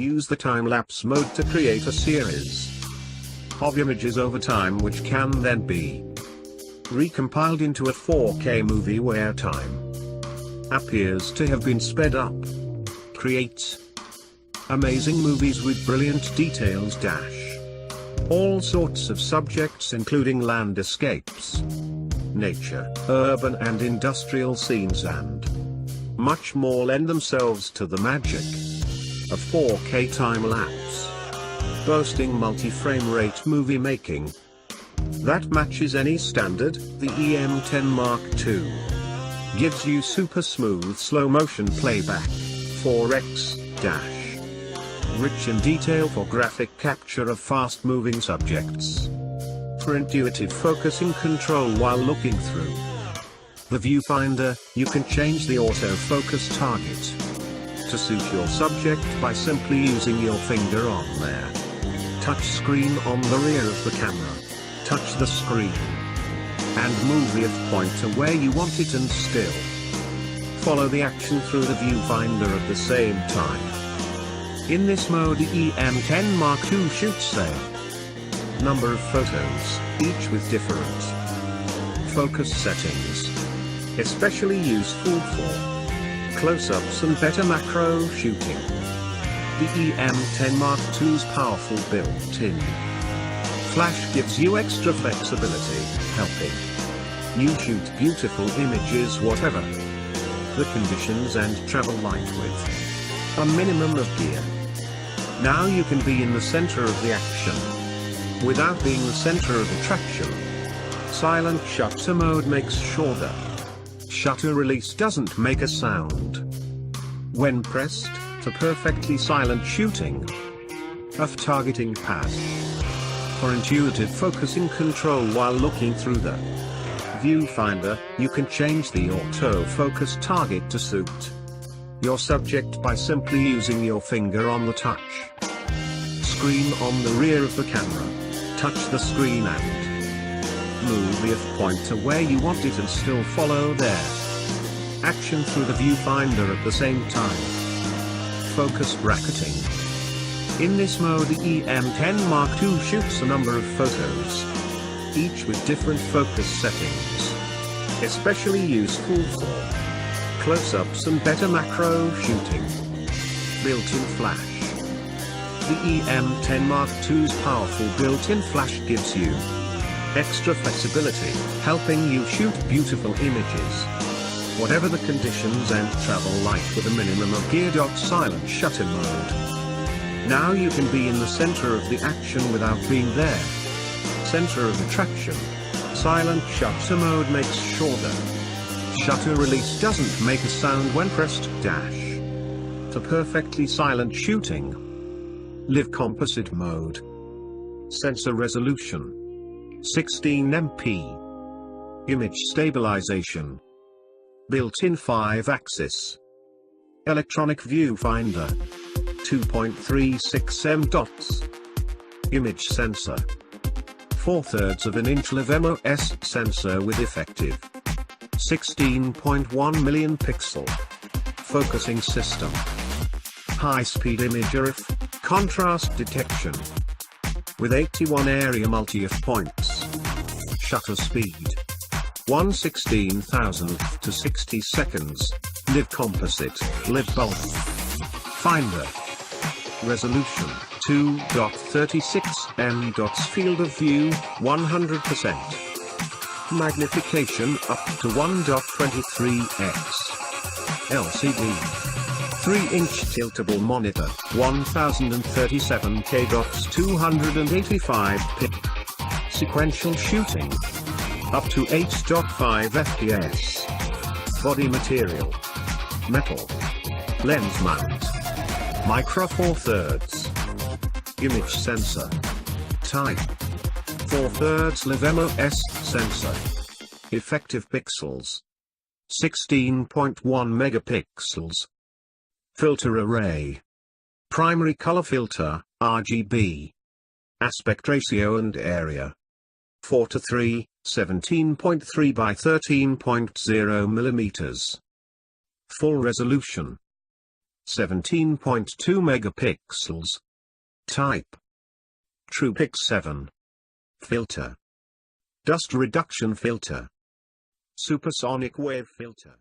Use the time-lapse mode to create a series of images over time which can then be recompiled into a 4K movie where time appears to have been sped up. Create amazing movies with brilliant details. All sorts of subjects including landscapes, nature, urban and industrial scenes and much more lend themselves to the magic of 4K time-lapse. Boasting multi-frame rate movie making that matches any standard, the m10 Mark II gives you super smooth slow motion playback, 4x-, rich in detail for graphic capture of fast moving subjects. For intuitive focusing control while looking through the viewfinder, you can change the autofocus target to suit your subject by simply using your finger on their touch screen on the rear of the camera. Touch the screen and move the f-pointer where you want it and still follow the action through the viewfinder at the same time. In this mode, the m10 Mark II shoots a number of photos, each with different focus settings, especially useful for close-ups and better macro shooting. The m10 Mark II's powerful built-in flash gives you extra flexibility, helping you shoot beautiful images whatever the conditions and travel light with a minimum of gear. Now you can be in the center of the action without being the center of attraction. Silent shutter mode makes sure the shutter release doesn't make a sound when pressed, for perfectly silent shooting of targeting pad. For intuitive focusing control while looking through the viewfinder, you can change the autofocus target to suit your subject by simply using your finger on the touch screen on the rear of the camera. Touch the screen and move the f-pointer where you want it and still follow their action through the viewfinder at the same time. Focus bracketing. In this mode, the m10 Mark II shoots a number of photos, each with different focus settings, especially useful for close-ups and better macro shooting. Built-in flash. The m10 Mark II's powerful built-in flash gives you extra flexibility, helping you shoot beautiful images whatever the conditions and travel light with a minimum of gear. Silent shutter mode. Now you can be in the center of the action without being there. Center of attraction. Silent shutter mode makes sure the shutter release doesn't make a sound when pressed. For perfectly silent shooting. Live composite mode. Sensor resolution 16 MP. Image stabilization. Built-in 5-axis electronic viewfinder. 2.36 m. Image sensor. 4/3 of an inch Live MOS sensor with effective 16.1 million pixel focusing system. High-speed imager if contrast detection with 81 area multi-f points. Shutter speed 1/16,000th to 60 seconds. Live composite, live bulk. Finder. Resolution 2.36 m. Field of view 100%. Magnification up to 1.23x. LCD 3-inch tiltable monitor 1037K. 285 pip. Sequential shooting up to 8.5 FPS. Body material metal. Lens mount. Micro 4/3. Image sensor type 4/3 Live MOS sensor. Effective pixels 16.1 megapixels. Filter array. Primary color filter, RGB. Aspect ratio and area 4:3, 17.3 by 13.0 millimeters. Full resolution 17.2 megapixels. Type: TruePix 7. Filter: Dust Reduction Filter. Supersonic Wave Filter.